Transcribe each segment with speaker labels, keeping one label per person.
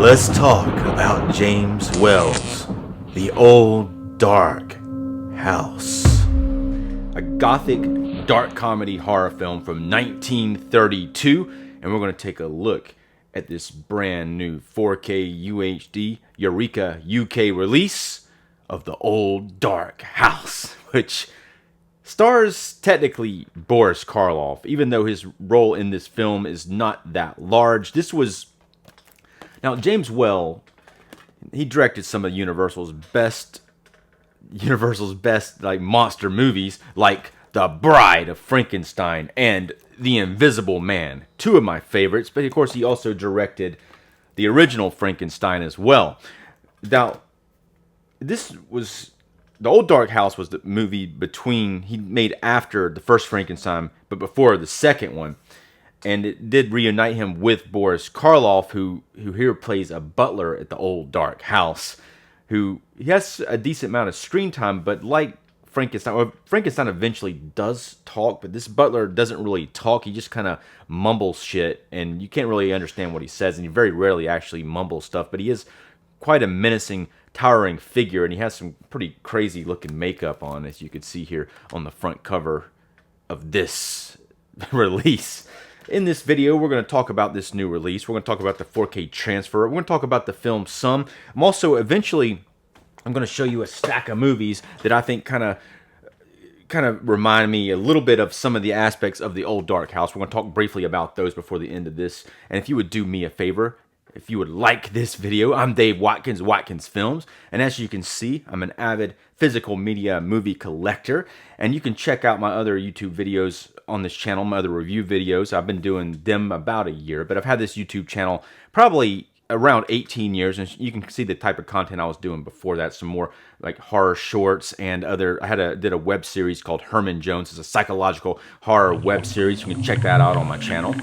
Speaker 1: Let's talk about James Wells' The Old Dark House. A gothic dark comedy horror film from 1932, and we're going to take a look at this brand new 4K UHD Eureka UK release of The Old Dark House, which stars technically Boris Karloff, even though his role in this film is not that large. Now, James Well, he directed some of Universal's best like monster movies, like The Bride of Frankenstein and The Invisible Man, two of my favorites. But of course, he also directed the original Frankenstein as well. Now, The Old Dark House was the movie he made after the first Frankenstein, but before the second one. And it did reunite him with Boris Karloff, who here plays a butler at the Old Dark House, who he has a decent amount of screen time, but like Frankenstein eventually does talk, but this butler doesn't really talk. He just kind of mumbles shit, and you can't really understand what he says, and he very rarely actually mumbles stuff, but he is quite a menacing, towering figure, and he has some pretty crazy looking makeup on, as you can see here on the front cover of this release. In this video, we're going to talk about this new release. We're going to talk about the 4K transfer. We're going to talk about the film some. I'm going to show you a stack of movies that I think kind of remind me a little bit of some of the aspects of the Old Dark House. We're going to talk briefly about those before the end of this. And if you would do me a favor, if you would like this video, I'm Dave Watkins, Watkins Films, and as you can see, I'm an avid physical media movie collector, and you can check out my other YouTube videos on this channel, my other review videos. I've been doing them about a year, but I've had this YouTube channel probably around 18 years, and you can see the type of content I was doing before that, some more like horror shorts and other. Did a web series called Herman Jones. It's a psychological horror web series. You can check that out on my channel.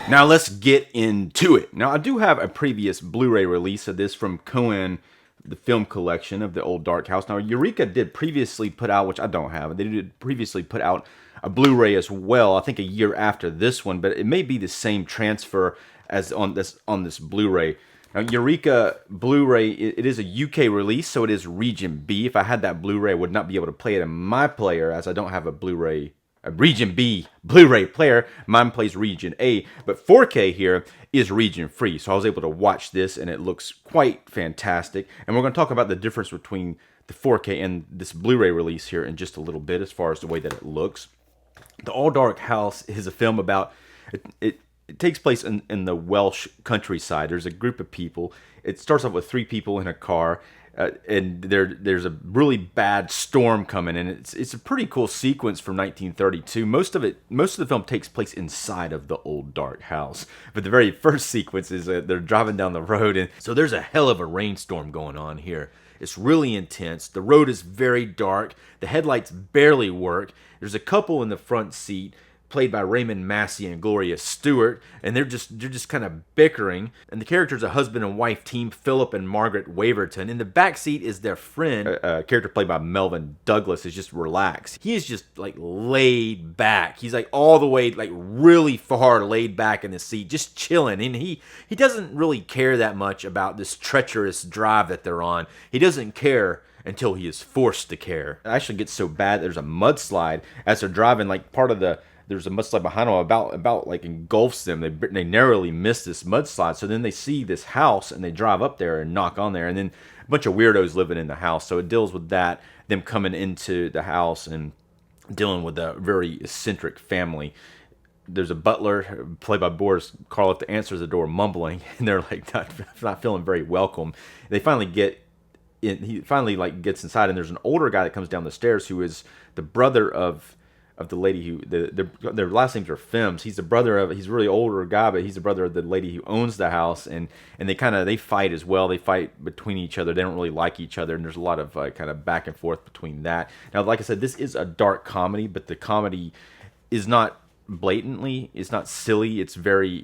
Speaker 1: Now let's get into it. Now I do have a previous Blu-ray release of this from Cohen, the film collection of the Old Dark House. Now Eureka did previously put out, which I don't have, they did previously put out a Blu-ray as well, I think a year after this one, but it may be the same transfer as on this Blu-ray. Now Eureka Blu-ray, it is a UK release, so it is Region B. If I had that Blu-ray, I would not be able to play it in my player, as I don't have a Region B Blu-ray player. Mine plays Region A, but 4K here is region free, so I was able to watch this, and it looks quite fantastic. And we're going to talk about the difference between the 4K and this Blu-ray release here in just a little bit, as far as the way that it looks. The Old Dark House is a film about it takes place in the Welsh countryside. There's a group of people. It starts off with 3 people in a car, and there's a really bad storm coming, and it's a pretty cool sequence from 1932. Most of the film takes place inside of the Old Dark House, but the very first sequence is they're driving down the road, and so there's a hell of a rainstorm going on here. It's really intense. The road is very dark. The headlights barely work. There's a couple in the front seat, played by Raymond Massey and Gloria Stewart, and they're just kind of bickering. And the character's a husband and wife team, Philip and Margaret Waverton. In the back seat is their friend, a character played by Melvin Douglas, is just relaxed. He is just like laid back. He's like all the way like really far laid back in the seat, just chilling. And he doesn't really care that much about this treacherous drive that they're on. He doesn't care until he is forced to care. It actually gets so bad there's a mudslide as they're driving, like there's a mudslide behind them about like engulfs them. They narrowly miss this mudslide. So then they see this house and they drive up there and knock on there. And then a bunch of weirdos living in the house. So it deals with that, them coming into the house and dealing with a very eccentric family. There's a butler played by Boris Karloff that answers the door mumbling, and they're like not feeling very welcome. They finally get in. He finally like gets inside, and there's an older guy that comes down the stairs who is the brother of the lady who their last names are Fims. He's a really older guy, but he's the brother of the lady who owns the house, and they fight as well. They fight between each other. They don't really like each other, and there's a lot of kind of back and forth between that. Now, like I said, this is a dark comedy, but the comedy is not blatantly, it's not silly. It's very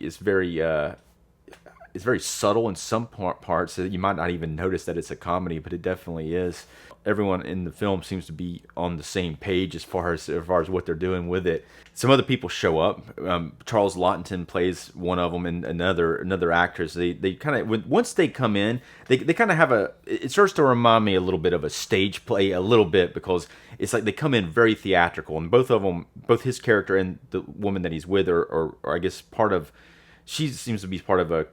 Speaker 1: it's very subtle in some parts that you might not even notice that it's a comedy, but it definitely is. Everyone in the film seems to be on the same page as far as what they're doing with it. Some other people show up. Charles Laughton plays one of them, and another actress. They kind of, once they come in, they kind of have a. It starts to remind me a little bit of a stage play, a little bit, because it's like they come in very theatrical, and both of them, both his character and the woman that he's with, are I guess part of. She seems to be part of a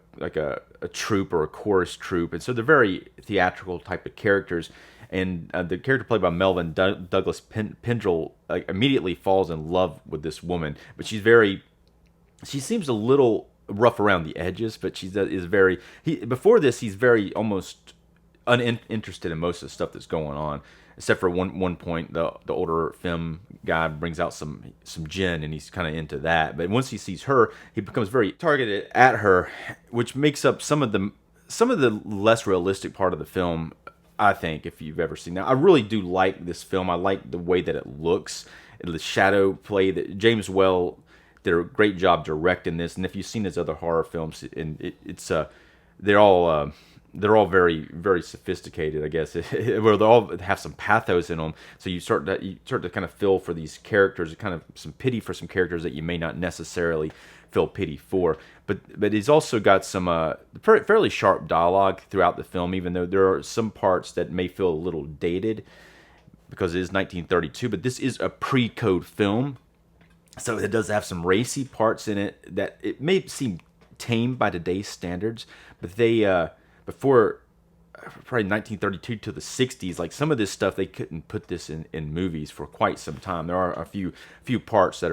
Speaker 1: troupe or a chorus troupe, and so they're very theatrical type of characters. And the character played by Melvin Douglas Pendrell immediately falls in love with this woman, but she seems a little rough around the edges, but before this he's very almost uninterested in most of the stuff that's going on, except for one point the older film guy brings out some gin and he's kind of into that. But once he sees her, he becomes very targeted at her, which makes up some of the less realistic part of the film, I think, if you've ever seen that. I really do like this film. I like the way that it looks, the shadow play. That James Well did a great job directing this. And if you've seen his other horror films, and they're all very, very sophisticated, I guess. Where they all have some pathos in them, so you start to kind of feel for these characters, kind of some pity for some characters that you may not necessarily feel pity for. But he's also got some fairly sharp dialogue throughout the film, even though there are some parts that may feel a little dated because it is 1932. But this is a pre-code film, so it does have some racy parts in it that it may seem tame by today's standards, but they before probably 1932 to the 60s, like some of this stuff, they couldn't put this in movies for quite some time. There are a few parts that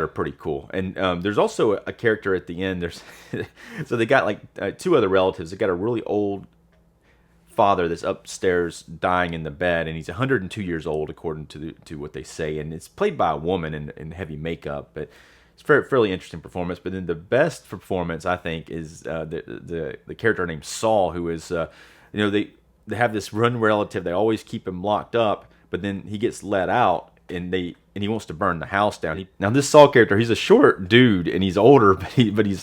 Speaker 1: are pretty cool. And there's also a character at the end. So they got like two other relatives. They got a really old father that's upstairs dying in the bed, and he's 102 years old according to what they say, and it's played by a woman in heavy makeup, but it's a fairly interesting performance. But then the best performance, I think, is the character named Saul, who is they have this one relative. They always keep him locked up, but then he gets let out, and he wants to burn the house down. Now this Saul character, he's a short dude and he's older, but he very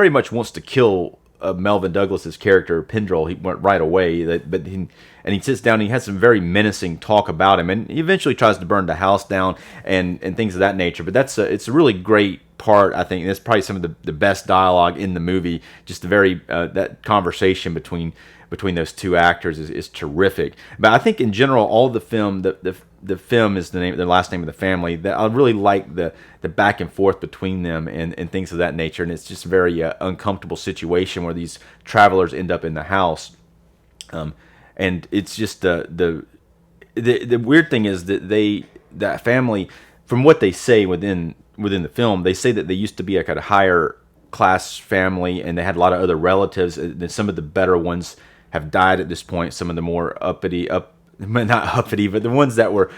Speaker 1: much wants to kill Melvin Douglas's character Pendrell. He went right away, and he sits down and he has some very menacing talk about him, and he eventually tries to burn the house down and things of that nature. But it's a really great part, I think. That's probably some of the best dialogue in the movie. Just the very that conversation between those two actors is terrific. But I think in general, all the film, the film is the last name of the family. That I really like the back and forth between them and things of that nature. And it's just a very uncomfortable situation where these travelers end up in the house. And it's just the weird thing is that family, from what they say within the film, they say that they used to be a kind of higher class family, and they had a lot of other relatives. And some of the better ones have died at this point. Some of the more not uppity, but the ones that were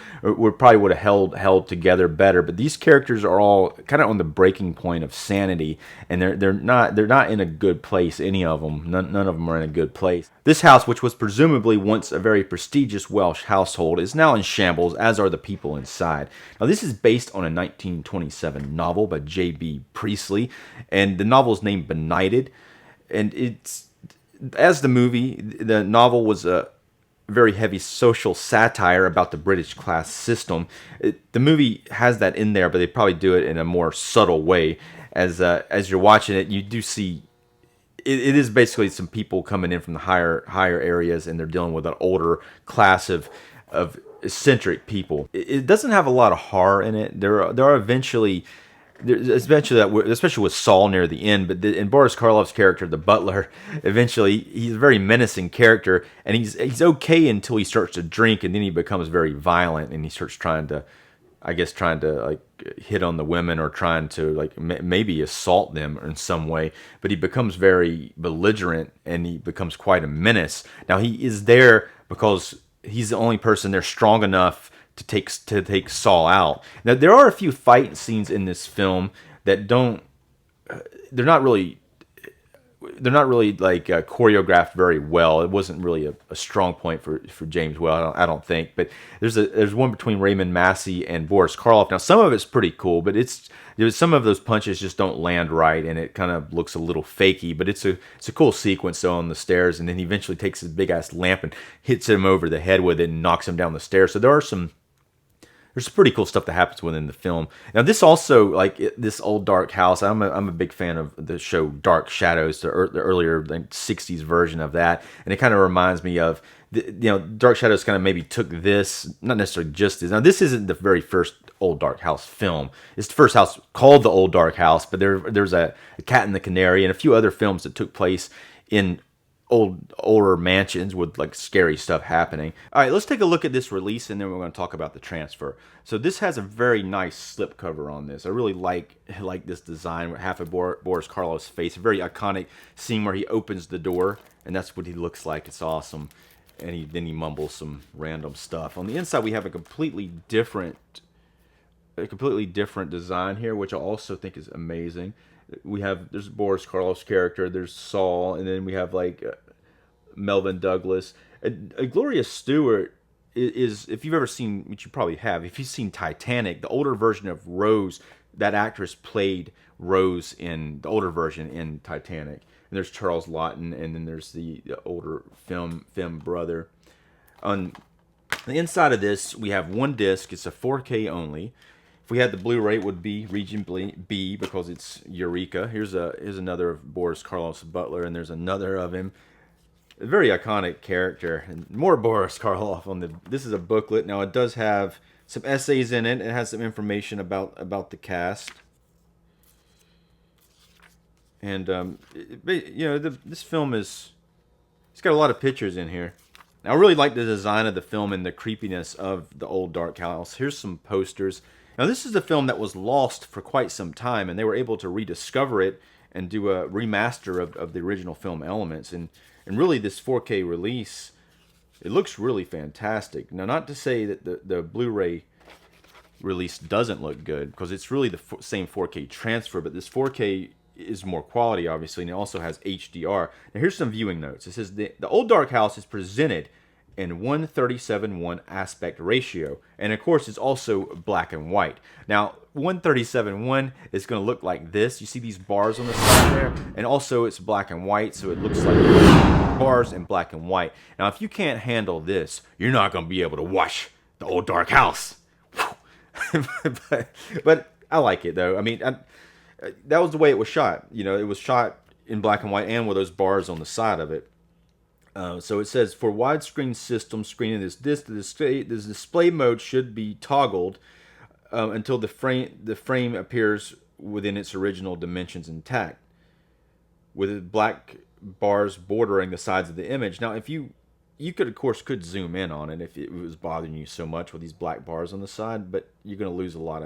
Speaker 1: probably would have held together better. But these characters are all kind of on the breaking point of sanity, and they're not in a good place. Any of them, none of them are in a good place. This house, which was presumably once a very prestigious Welsh household, is now in shambles, as are the people inside. Now, this is based on a 1927 novel by J.B. Priestley, and the novel is named Benighted. And it's, as the movie, the novel was a very heavy social satire about the British class system. The movie has that in there, but they probably do it in a more subtle way. As you're watching it, you do see it is basically some people coming in from the higher areas, and they're dealing with an older class of eccentric people. It doesn't have a lot of horror in it. There are eventually especially with Saul near the end, but in Boris Karloff's character, the butler, eventually he's a very menacing character, and he's okay until he starts to drink, and then he becomes very violent, and he starts trying to like hit on the women, or trying to like maybe assault them in some way. But he becomes very belligerent, and he becomes quite a menace. Now he is there because he's the only person there strong enough to take Saul out. Now there are a few fight scenes in this film that they're not really they're not really like choreographed very well. It wasn't really a strong point for James Well, I don't think. But there's one between Raymond Massey and Boris Karloff. Now some of it's pretty cool, but some of those punches just don't land right, and it kind of looks a little fakey. But it's a cool sequence though on the stairs, and then he eventually takes his big ass lamp and hits him over the head with it and knocks him down the stairs. So there's some pretty cool stuff that happens within the film. Now, this also, like this old dark house, I'm a big fan of the show Dark Shadows, the earlier like, 60s version of that, and it kind of reminds me of, Dark Shadows kind of maybe took this, not necessarily just this. Now, this isn't the very first Old Dark House film. It's the first house called the Old Dark House, but there's a Cat and the Canary and a few other films that took place in older mansions with like scary stuff happening. All right, let's take a look at this release, and then we're going to talk about the transfer. So this has a very nice slipcover on this. I really like this design with half of Boris Karloff's face. A very iconic scene where he opens the door, and that's what he looks like. It's awesome. And then he mumbles some random stuff. On the inside, we have a completely different design here, which I also think is amazing. There's Boris Karloff's character, there's Saul, and then we have like Melvin Douglas. Gloria Stewart is, if you've ever seen, which you probably have, if you've seen Titanic, the older version of Rose, that actress played Rose in the older version in Titanic. And there's Charles Laughton, and then there's the older Fem brother. On the inside of this, we have one disc. It's a 4K only. If we had the Blu-ray, it would be Region B because it's Eureka. Here's another of Boris Karloff's butler, and there's another of him. A very iconic character, and more Boris Karloff on the. This is a booklet. Now it does have some essays in it. It has some information about the cast, and this film it's got a lot of pictures in here. Now, I really like the design of the film and the creepiness of the Old Dark House. Here's some posters. Now, this is a film that was lost for quite some time, and they were able to rediscover it and do a remaster of the original film elements. And really, this 4K release, it looks really fantastic. Now, not to say that the Blu-ray release doesn't look good, because it's really the same 4K transfer, but this 4K is more quality, obviously, and it also has HDR. Now, here's some viewing notes. It says, the Old Dark House is presented in 1:37:1 aspect ratio, and of course it's also black and white. Now 1:37:1 is going to look like this. You see these bars on the side there, and also it's black and white, so it looks like bars in black and white. Now if you can't handle this, you're not going to be able to watch the Old Dark House. but I like it though. I mean, that was the way it was shot. It was shot in black and white and with those bars on the side of it. So it says, for widescreen system screening this disc, the display mode should be toggled until the frame appears within its original dimensions intact, with black bars bordering the sides of the image. Now, if you could, of course, zoom in on it if it was bothering you so much with these black bars on the side, but you're going to lose a lot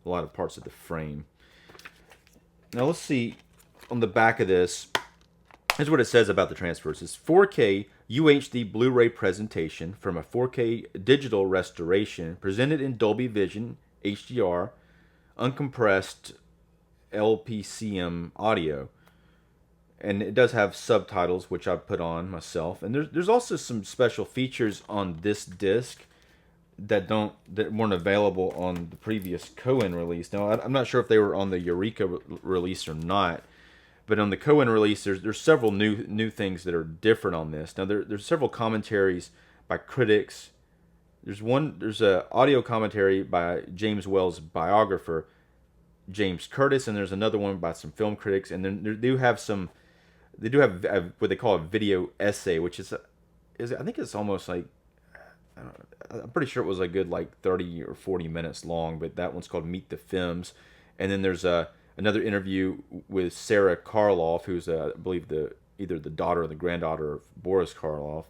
Speaker 1: of parts of the frame. Now, let's see on the back of this. Here's what it says about the transfer. It says 4K UHD Blu-ray presentation from a 4K digital restoration presented in Dolby Vision, HDR, uncompressed LPCM audio. And it does have subtitles, which I've put on myself. And there's also some special features on this disc that weren't available on the previous Cohen release. Now, I'm not sure if they were on the Eureka release or not. But on the Cohen release, there's several new things that are different on this. Now there's several commentaries by critics. There's a audio commentary by James Wells' biographer, James Curtis, and there's another one by some film critics. And then they do have what they call a video essay, which is I think it's almost like, I'm pretty sure it was a good like 30 or 40 minutes long. But that one's called Meet the Films. And then there's another interview with Sarah Karloff, who's I believe either the daughter or the granddaughter of Boris Karloff.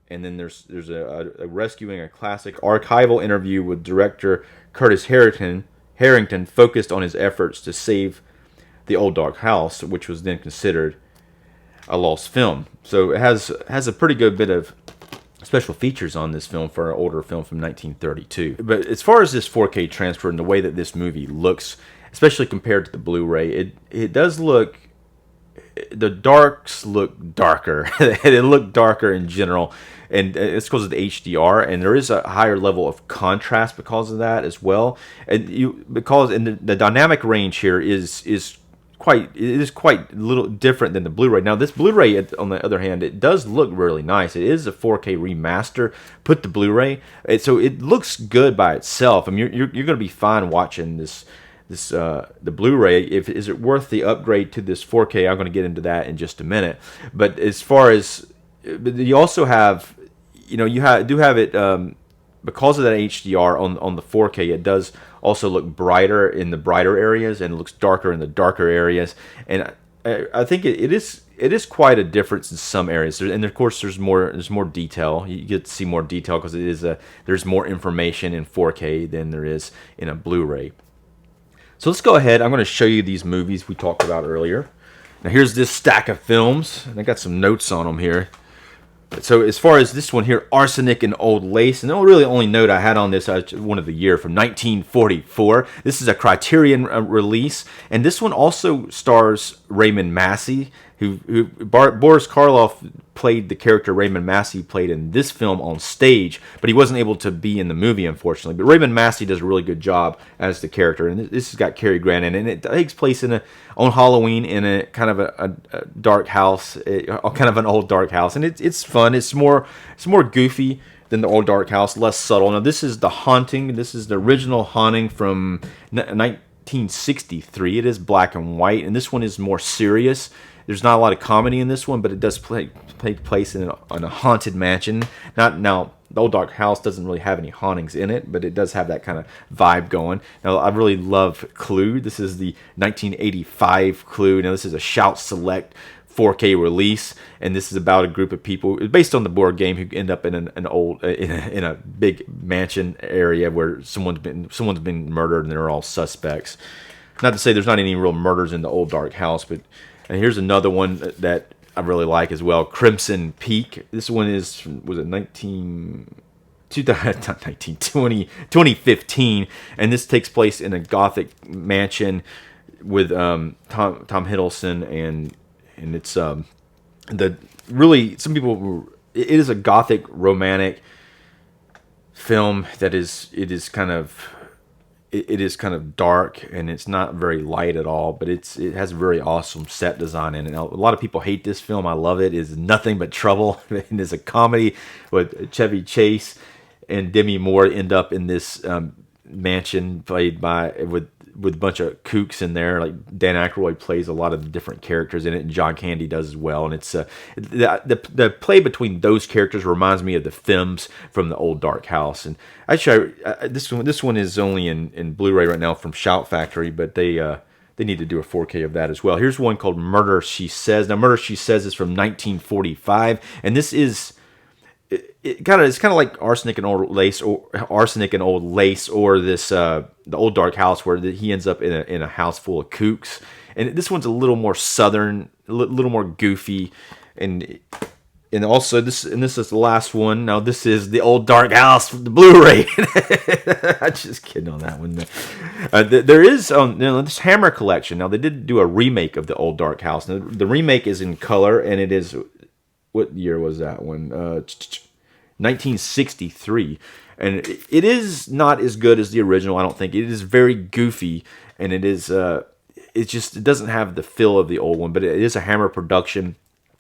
Speaker 1: And then there's a rescuing a classic archival interview with director Curtis Harrington, focused on his efforts to save the Old Dark House, which was then considered a lost film. So it has a pretty good bit of special features on this film for an older film from 1932. But as far as this 4K transfer and the way that this movie looks, especially compared to the Blu-ray, it does look the darks look darker. They look darker in general, and it's because of the HDR, and there is a higher level of contrast because of that as well. And the dynamic range here is quite a little different than the Blu-ray. Now this Blu-ray, on the other hand, it does look really nice. It is a 4K remaster. Put the Blu-ray, so it looks good by itself. I mean, you're going to be fine watching the Blu-ray. Is it worth the upgrade to this 4K? I'm going to get into that in just a minute. But as far as, you also have, you do have it, because of that HDR on the 4K. It does also look brighter in the brighter areas, and it looks darker in the darker areas. And I think it is quite a difference in some areas. And of course, there's more detail. You get to see more detail because there's more information in 4K than there is in a Blu-ray. So let's go ahead. I'm going to show you these movies we talked about earlier. Now here's this stack of films, and I got some notes on them here. So as far as this one here, Arsenic and Old Lace, and the really only note I had on this, one of the year from 1944. This is a Criterion release, and this one also stars Raymond Massey, who Boris Karloff played the character Raymond Massey played in this film on stage, but he wasn't able to be in the movie, unfortunately. But Raymond Massey does a really good job as the character, and this has got Cary Grant in it, and it takes place on Halloween in a kind of a dark house, kind of an old dark house, and it's fun. It's more goofy than the Old Dark House, less subtle. Now this is The Haunting. This is the original Haunting from 1963. It is black and white, and this one is more serious. There's not a lot of comedy in this one, but it does take place in a haunted mansion. Now, the Old Dark House doesn't really have any hauntings in it, but it does have that kind of vibe going. Now, I really love Clue. This is the 1985 Clue. Now, this is a Shout Select 4K release, and this is about a group of people. It's based on the board game who end up in in a big mansion area where someone's been murdered, and they're all suspects. Not to say there's not any real murders in the Old Dark House, but. And here's another one that I really like as well, Crimson Peak. This one was it 2015, and this takes place in a Gothic mansion with Tom Hiddleston, and it's some people. It is a Gothic romantic film that is kind of dark, and it's not very light at all, but it has very awesome set design in it. Now, a lot of people hate this film. I love it. It's nothing but trouble. It is a comedy with Chevy Chase and Demi Moore end up in this mansion played with a bunch of kooks in there. Like Dan Aykroyd plays a lot of the different characters in it, and John Candy does as well. And it's the play between those characters reminds me of the films from the Old Dark House. And actually, this one is only in Blu-ray right now from Shout Factory, but they need to do a 4K of that as well. Here's one called Murder She Says. Now, Murder She Says is from 1945, and this is. It's kind of like Arsenic and Old Lace, or this the Old Dark House, where he ends up in a house full of kooks. And this one's a little more southern, a little more goofy, and also this is the last one. Now this is the Old Dark House, the Blu-ray. I'm just kidding on that one. There is this Hammer collection. Now they did do a remake of the Old Dark House. Now, the remake is in color, and it is. What year was that one? 1963. And it is not as good as the original, I don't think. It is very goofy, and it doesn't have the feel of the old one, but it is a Hammer production,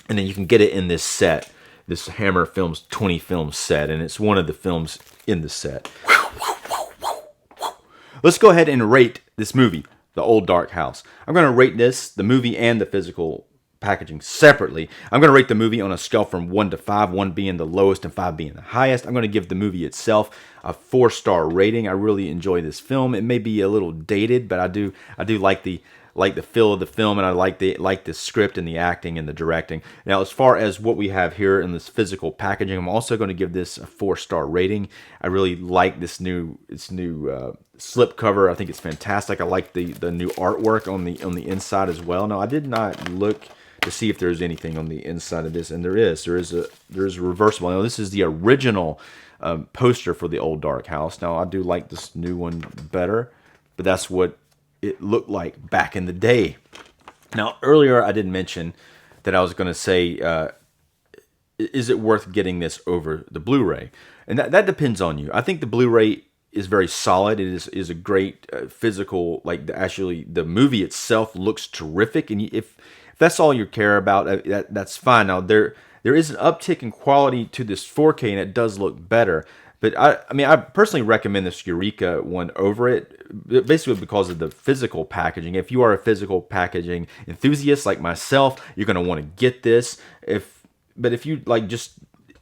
Speaker 1: and then you can get it in this set, this Hammer Films 20 film set, and it's one of the films in the set. Let's go ahead and rate this movie, The Old Dark House. I'm going to rate the movie and the physical packaging separately. I'm going to rate the movie on a scale from 1 to 5, 1 being the lowest and 5 being the highest. I'm going to give the movie itself a 4-star rating. I really enjoy this film. It may be a little dated, but I do like the feel of the film, and I like the script and the acting and the directing. Now, as far as what we have here in this physical packaging, I'm also going to give this a 4-star rating. I really like this new slip cover. I think it's fantastic. I like the new artwork on the inside as well. Now, I did not look to see if there's anything on the inside of this, and there is a reversible. Now, this is the original poster for the Old Dark House. Now, I do like this new one better, but that's what it looked like back in the day. Now, earlier I did mention that I was going to say, is it worth getting this over the Blu-ray? And that depends on you. I think the Blu-ray is very solid. It is a great physical, like actually the movie itself looks terrific. And if that's all you care about, that's fine. Now there is an uptick in quality to this 4K, and it does look better. But I mean, I personally recommend this Eureka one over it, basically because of the physical packaging. If you are a physical packaging enthusiast like myself, you're going to want to get this. But if you like,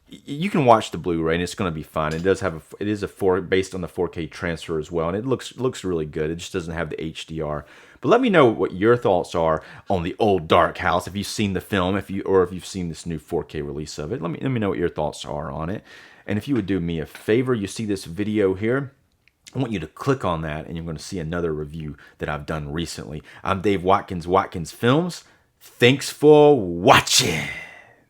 Speaker 1: you can watch the Blu-ray and it's going to be fine. It does have it is based on the 4K transfer as well, and it looks really good. It just doesn't have the HDR. But let me know what your thoughts are on the Old Dark House. If you've seen the film, if you've seen this new 4K release of it, let me know what your thoughts are on it. And if you would do me a favor, you see this video here, I want you to click on that, and you're going to see another review that I've done recently. I'm Dave Watkins, Watkins Films. Thanks for watching.